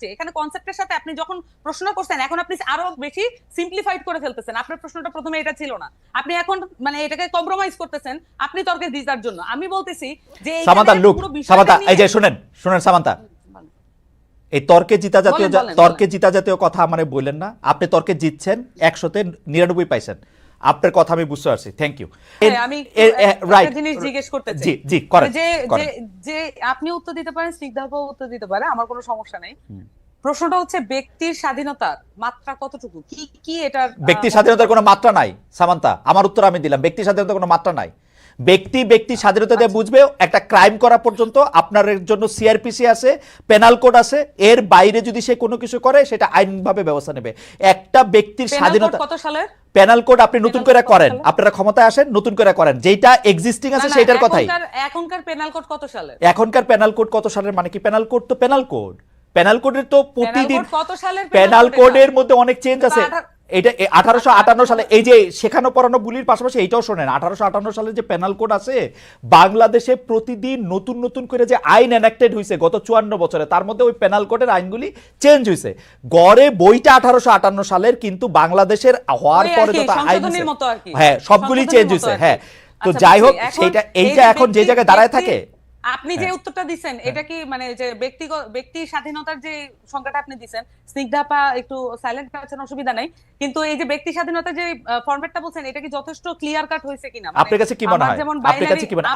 এখানে কনসেপ্টের সাথে আপনি যখন প্রশ্ন করছেন এখন আপনি আরো বেশি সিম্পলিফাইড করে ফেলতেছেন। আপনার প্রশ্নটা প্রথমে এটা ছিল না, আপনি এখন মানে এটাকে কম্প্রোমাইজ করতেছেন আপনি তর্কে জিতার জন্য। আমি বলতেছি যে সামান্তা লুক, সামান্তা এই যে শুনেন সামান্তা, এই তর্কে জিতা জাতীয় কথা আমারে বললেন না। আপনি তর্কে জিতছেন 100-তে 99 পাইছেন, আপনার কথা আমি বুঝতে পারছি। Thank you. আমি একটা জিনিস জিজ্ঞেস করতে চাই। জি করেন। যে আপনি উত্তর দিতে পারেন, স্নিগ্ধাও উত্তর দিতে পারে, আমার কোনো সমস্যা নেই। প্রশ্নটা হচ্ছে ব্যক্তির স্বাধীনতার মাত্রা কতটুকু, কি কি এটা? ব্যক্তি স্বাধীনতার কোনো মাত্রা নাই সামান্তা, আমার উত্তর আমি দিলাম। ব্যক্তি স্বাধীনতার কোনো মাত্রা নাই। ব্যক্তি স্বাধীনতা দিয়ে বুঝবে একটা ক্রাইম করা পর্যন্ত আপনার জন্য সিআরপিসি আছে, পেনাল কোড আছে, এর বাইরে যদি সে কোনো কিছু করে সেটা আইনভাবে ব্যবস্থা নেবে। একটা ব্যক্তির স্বাধীনতা কত সালের পেনাল কোড আপনি নতুন করে করেন, আপনারা ক্ষমতায় আসেন নতুন করে করেন, যেটা এক্সিস্টিং আছে সেটার কথাই। এখনকার পেনাল কোড কত সালের? এখনকার পেনাল কোড কত সালের মানে কি? পেনাল কোড তো পেনাল কোড, পেনাল কোডের তো প্রতিদিন কত সালের পেনাল কোডের মধ্যে অনেক চেঞ্জ আছে। এটা 1858 সালে এই যে শেখানো পড়ানো বুলির পাশাপাশি এইটাও শোনেন, 1858 সালে যে পেনাল কোড আছে, বাংলাদেশে প্রতিদিন নতুন নতুন করে যে আইন এনাক্টেড হয়েছে গত 54 বছরে, তার মধ্যে ওই পেনাল কোডের আইনগুলি চেঞ্জ হয়েছে। গড়ে বইটা 1858 সালের, কিন্তু বাংলাদেশের হওয়ার পরে যত আইন হ্যাঁ সবগুলি চেঞ্জ হয়েছে। হ্যাঁ, তো যাই হোক, এইটা এখন যে জায়গায় দাঁড়ায় থাকে। আপনি যে উত্তরটা দিচ্ছেন এটা কি মানে যে ব্যক্তি স্বাধীনতার যে সংখ্যাটা আপনি দিচ্ছেন, স্নিগ্ধাপা একটু সাইলেন্ট আছেন, অসুবিধা নাই, কিন্তু এই যে ব্যক্তি স্বাধীনতার যে ফরম্যাটটা বলছেন এটা কি যথেষ্ট ক্লিয়ার কাট হয়েছে কিনা? আপনার কাছে কি মনে হয়?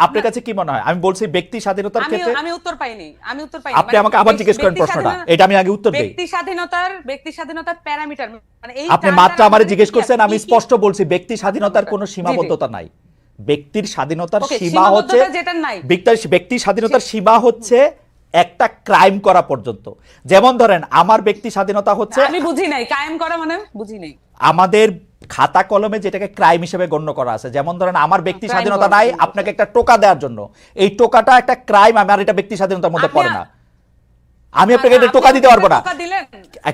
আপনার কাছে কি মনে হয়? আমি বলছি ব্যক্তি স্বাধীনতার ক্ষেত্রে আমি উত্তর পাইনি। আপনি আমাকে আবার জিজ্ঞেস করেন প্রশ্নটা, এটা আমি আগে উত্তর দেই। ব্যক্তি স্বাধীনতার প্যারামিটার মানে এই আপনি মাত্র আমারে জিজ্ঞেস করছেন, আমি স্পষ্ট বলছি ব্যক্তি স্বাধীনতার কোনো সীমাবদ্ধতা নাই। ব্যক্তির স্বাধীনতার সীমা হচ্ছে ব্যক্তির স্বাধীনতার সীমা হচ্ছে একটা ক্রাইম করা পর্যন্ত। যেমন ধরেন আমার ব্যক্তি স্বাধীনতা হচ্ছে, আমি বুঝি নাই ক্রাইম করা মানে, বুঝি নাই। আমাদের খাতা কলমে যেটাকে ক্রাইম হিসেবে গণ্য করা আছে, যেমন ধরেন আমার ব্যক্তি স্বাধীনতা নাই আপনাকে একটা টোকা দেওয়ার জন্য, এই টোকাটা একটা ক্রাইম, আমার এটা ব্যক্তি স্বাধীনতার মধ্যে পড়ে না। আমি আপনাকে এটা টোকা দিতে পারবো না,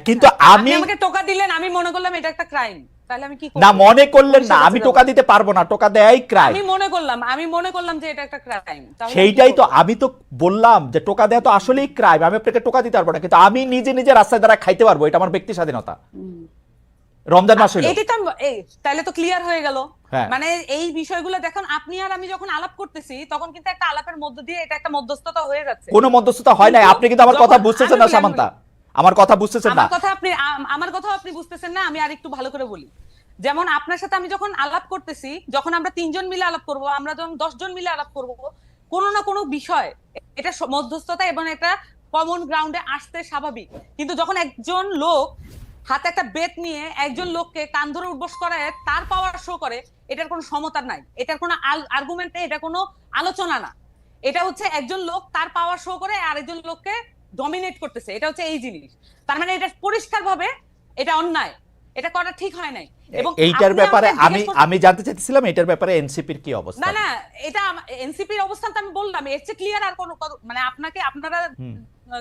কিন্তু আমি আমাকে টোকা দিলেন, আমি মনে করলাম এটা একটা ক্রাইম, তাহলে আমি কি করব? না মনে করলেন না, আমি টোকা দিতে পারবো না, টোকা দেয়াই ক্রাইম। আমি মনে করলাম যে এটা একটা ক্রাইম, সেইটাই তো আমি তো বললাম যে টোকা দেয়া তো আসলেই ক্রাইম, আমি আপনাকে টোকা দিতে পারবো না, কিন্তু আমি নিজে রাস্তায় দ্বারা খাইতে পারবো, এটা আমার ব্যক্তি স্বাধীনতা। রমজান মাস হলো, তাহলে তো ক্লিয়ার হয়ে গেল। মানে এই বিষয়গুলো দেখুন, আপনি আর আমি যখন আলাপ করতেছি তখন কিন্তু একটা আলাপের মধ্য দিয়ে এটা একটা মধ্যস্থতা হয়ে যাচ্ছে। কোনো মধ্যস্থতা হয় নাই, আপনি কিন্তু আমার কথা বুঝতেছেন না সামান্তা, আমার কথা বুঝতেছেন না। আমার কথা আপনি বুঝতেছেন না, আমি আর একটু ভালো করে বলি। যেমন আপনার সাথে আমি যখন আলাপ করতেছি, যখন আমরা 3 জন মিলে আলাপ করব, আমরা যখন 10 জন মিলে আলাপ করব, কোনো না কোনো বিষয় এটা মধ্যস্থতা এবং এটা কমন গ্রাউন্ডে আসতে স্বাভাবিক। কিন্তু যখন একজন লোক হাতে একটা বেত নিয়ে একজন লোককে কান ধরে উঠবস করে, তার পাওয়ার শো করে, এটার কোনো সমতা নাই, এটার কোনো আর্গুমেন্ট নেই, এটা কোনো আলোচনা না। এটা হচ্ছে একজন লোক তার পাওয়ার শো করে আরেকজন লোককে ডমিনেট করতেছে, এটা হচ্ছে এই জিনিস। তার মানে এটা পরিষ্কারভাবে এটা অন্যায়, এটা করা ঠিক হয় নাই। এবং এইটার ব্যাপারে আমি জানতে চাইছিলাম এটার ব্যাপারে এনসিপির কি অবস্থা? না এটা এনসিপির অবস্থান তো আমি বললাম, এর চেয়ে ক্লিয়ার আর কোন মানে আপনারা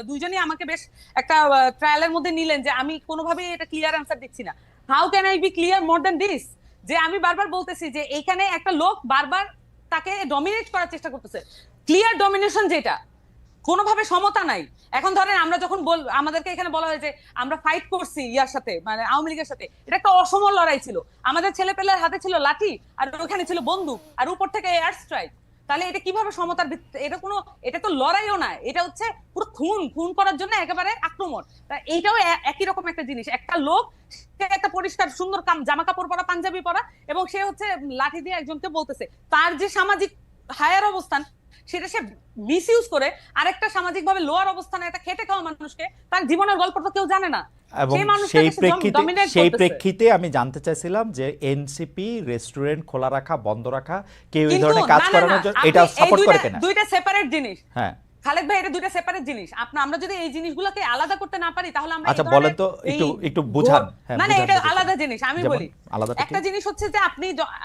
দুইজনই আমাকে বেশ একটা ট্রায়ালের মধ্যে নিলেন যে আমি কোনোভাবেই এটা ক্লিয়ার অ্যানসার দিচ্ছি না। How can I be clear more than this? যে আমি বারবার বলতেছি যে এইখানে একটা লোক বারবার তাকে ডমিনেট করার চেষ্টা করতেছে, ক্লিয়ার ডমিনেশন যেটা, কোনোভাবে সমতা নাই। এখন ধরেন আমরা যখন আমাদেরকে এখানে বলা হয় যে আমরা ফাইট করছি ইয়ার সাথে, মানে আওয়ামী লীগের সাথে, এটা একটা অসম লড়াই ছিল, আমাদের ছেলেপেলের হাতে ছিল লাঠি আর ওখানে ছিল বন্দুক আর উপর থেকে এয়ার স্ট্রাইক, তাহলে এটা কিভাবে সমতার ভিত্তিতে? এটা তো লড়াইও না, এটা হচ্ছে পুরো খুন করার জন্য একেবারে আক্রমণ। এইটাও একই রকম একটা জিনিস, একটা লোক একটা পরিষ্কার সুন্দর জামা কাপড় পরা, পাঞ্জাবি পরা, এবং সে হচ্ছে লাঠি দিয়ে একজনকে বলতেছে, তার যে সামাজিক হায়ার অবস্থান সেটা সে মিসইউজ করে আরেকটা সামাজিক ভাবে লোয়ার অবস্থানে একটা খেটে খাওয়া মানুষকে, তার জীবনের গল্প তো কেউ জানে না। সেই প্রেক্ষিতে আমি জানতে চাইছিলাম যে এনসিপি রেস্টুরেন্ট খোলা রাখা, বন্ধ রাখা, কেউ এই ধরনের কাজ করানোর জন্য এটা সাপোর্ট করে কিনা? দুইটা সেপারেট জিনিস। হ্যাঁ খালেদ ভাই, এটা দুইটা সেপারেট জিনিস। আমরা যদি এই জিনিসগুলোকে আলাদা করতে না পারি তাহলে আমরা আচ্ছা বলেন তো, একটু বুঝান। না এটা আলাদা জিনিস। আমি বলি, একটা জিনিস হচ্ছে যে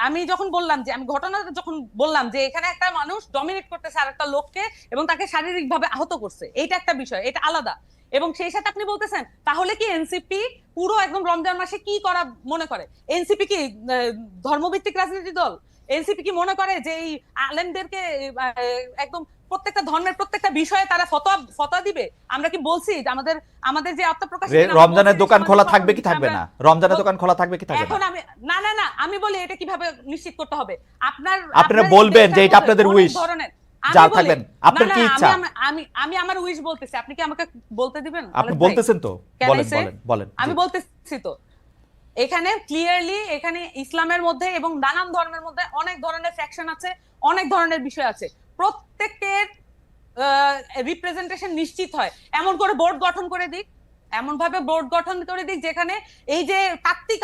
আমি যখন বললাম যে আমি ঘটনাটা যখন বললাম যে এখানে একটা মানুষ ডমিনেট করতেছে আরেকটা লোককে এবং তাকে শারীরিকভাবে আহত করছে, এইটা একটা বিষয়, এটা আলাদা। এবং সেই সাথে আপনি বলতেছেন তাহলে কি এনসিপি পুরো একদম রমজান মাসে কি করা মনে করে? এনসিপি কি ধর্মভিত্তিক রাজনীতি দল? এনসিপি কি মনে করে যে এই আলেমদেরকে একদম প্রত্যেকটা ধর্মের প্রত্যেকটা বিষয়ে তারা ফতোয়া দিবে? আমরা কি বলছি যে আমাদের যে আত্মপ্রকাশ, রমজানের দোকান খোলা থাকবে কি থাকবে না? রমজানের দোকান খোলা থাকবে কি থাকবে এখন না? আমি না আমি বলি এটা কিভাবে নিশ্চিত করতে হবে? আপনারা বলবেন যে এটা আপনাদের উইশ, যা থাকবেন আপনার কি ইচ্ছা। আমি আমার উইশ বলতেছি, আপনি কি আমাকে বলতে দিবেন? আপনি বলতেছেন তো, বলেন। আমি বলতেছি তো, এখানে ক্লিয়ারলি এখানে ইসলামের মধ্যে এবং নানান ধর্মের মধ্যে অনেক ধরনের ফ্যাকশন আছে, অনেক ধরনের বিষয় আছে, প্রত্যেকের রিপ্রেজেন্টেশন নিশ্চিত হয়। এমন করে বোর্ড গঠন করে দিক, এমন ভাবে বোর্ড গঠন করে দিক যেখানে এই যে তাত্ত্বিক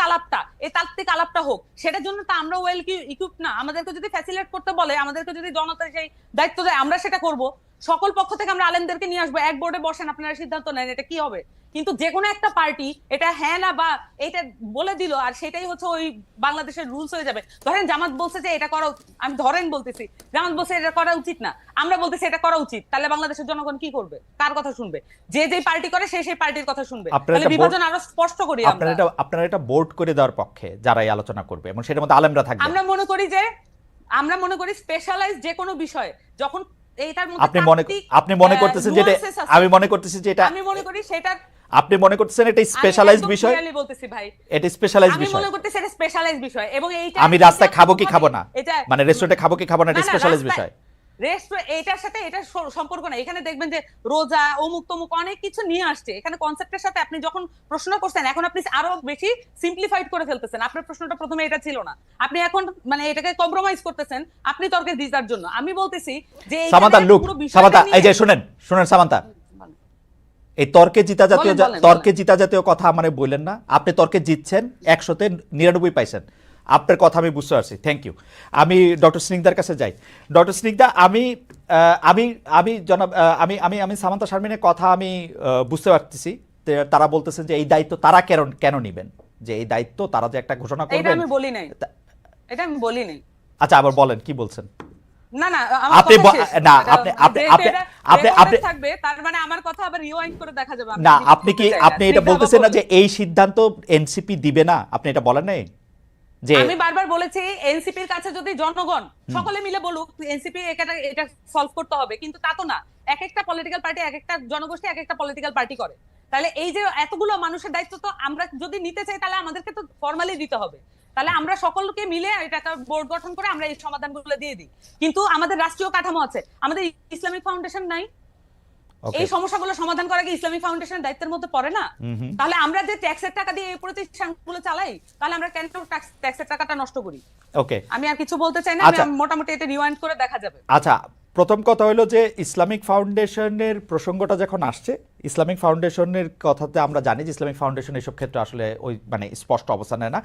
আলাপটা হোক। সেটার জন্য তো আমরা ওয়েল ইকুইপ না। আমাদেরকে যদি ফ্যাসিলিটেট করতে বলে, আমাদেরকে যদি জনতা সেই দায়িত্ব দেয়, আমরা সেটা করব। সকল পক্ষ থেকে আমরা আলেমদেরকে নিয়ে আসবো, এক বোর্ডে বসেন, আপনারা সিদ্ধান্ত নেন এটা কি হবে। কিন্তু যে কোনো একটা পার্টি এটা হ্যাঁ না বা এটা বলে দিল, আর সেটাই হচ্ছে ওই বাংলাদেশের রুলস হয়ে যাবে। ধরেন জামাত বলছে যে এটা করা, আমি বলতেছি জামাত বলছে এটা করা উচিত না, আমরা বলতেছি এটা করা উচিত, তাহলে বাংলাদেশের জনগণ কি করবে? কার কথা শুনবে? যে পার্টি করে সেই পার্টির কথা শুনবে। তাহলে বিভাজন আরো স্পষ্ট করি আমরা। আপনারা এটা বোর্ড করে দেওয়ার পক্ষে যারাই আলোচনা করবে এবং সেটার মধ্যে আলেমরা থাকবে। আমরা মনে করি স্পেশালাইজ যে কোনো বিষয় যখন এইটার মধ্যে আপনি মনে করতেছেন যে আমি মনে করতেছি যে এটা, আমি মনে করি সেটা আপনি মনে করতেছেন এটা স্পেশালাইজড বিষয়। আমি বলতেছি ভাই, এটা স্পেশালাইজড বিষয়। আমি মনে করতেছি এটা স্পেশালাইজড বিষয় এবং এইটা আমি রাস্তায় খাবো কি খাবো না, মানে রেস্টুরেন্টে খাবো কি খাবো না, এটা স্পেশালাইজড বিষয়। এটার সাথে এটা সম্পর্ক না। এখানে দেখবেন যে রোজা অমুক তমুক অনেক কিছু নিয়ে আসছে এখানে কনসেপ্টের সাথে। আপনি যখন প্রশ্ন করছেন, এখন আপনি আরো বেশি সিম্পলিফাইড করে ফেলতেছেন। আপনার প্রশ্নটা প্রথমে এটা ছিল না, আপনি এখন মানে এটাকে কম্প্রোমাইজ করতেছেন আপনি তর্কে জিতার জন্য। আমি বলতেছি যে সামান্তা লুক, সামান্তা এই যে শুনেন সামান্তা, এই তর্কে জিতা জাতীয় কথা মানে বললেন না। আপনি তর্কে জিতছেন, 100-তে 99 পাইছেন। আপনার কথা আমি বুঝতে পারছি, থ্যাংক ইউ। আমি ডক্টর স্নিগ্ধার কাছে যাই। ডক্টর স্নিগ্ধা, আমি জনাব আমি সামান্তা শারমিনের কথা আমি বুঝতে পারতেছি। তারা বলতেছেন যে এই দায়িত্ব তারা কেন নেবেন, যে এই দায়িত্ব তারা যে একটা ঘোষণা করবেন। এটা আমি বলি নাই। আচ্ছা, আবার বলেন কি বলছেন। না আপনি থাকবে, তার মানে আমার কথা আবার রিওয়াইন্ড করে দেখা যাবে না। আপনি এটা বলতেছেন না যে এই সিদ্ধান্ত এনসিপি দিবে না, আপনি এটা বলেন নাই? যে আমি বারবার বলেছি এনসিপির কাছে যদি জনগণ সকলে মিলে বলুক এনসিপি এটা সলভ করতে হবে, কিন্তু তা তো না। এক একটা পলিটিক্যাল পার্টি, এক একটা জনগোষ্ঠী এক একটা পলিটিক্যাল পার্টি করে। তাহলে এই যে এতগুলো মানুষের দায়িত্ব তো আমরা যদি নিতে চাই, তাহলে আমাদেরকে তো ফর্মালি দিতে হবে। তাহলে আমরা সকলকে মিলে এটা একটা বোর্ড গঠন করে আমরা এই সমাধানগুলো দিয়ে দিই। কিন্তু আমাদের রাষ্ট্রীয় কাঠামো আছে, আমাদের ইসলামিক ফাউন্ডেশন নাই। এই সমস্যাগুলো সমাধান করা কি ইসলামিক ফাউন্ডেশনের দায়িত্বের মধ্যে পড়ে না? তাহলে আমরা যে ট্যাক্সের টাকা দিয়ে এই প্রতিষ্ঠানগুলো চালাই, তাহলে আমরা কেন ট্যাক্সের টাকাটা নষ্ট করি? ওকে, আমি আর কিছু বলতে চাই না, মোটামুটি এটা রিওয়াইন্ড করে দেখা যাবে। আচ্ছা, প্রথম কথা হলো যে ইসলামিক ফাউন্ডেশনের প্রসঙ্গটা যখন আসছে, ইসলামিক ফাউন্ডেশনের কথাতে আমরা জানি যে ইসলামিক ফাউন্ডেশন এসব ক্ষেত্রে আসলে ওই মানে স্পষ্ট অবস্থান নেয় না।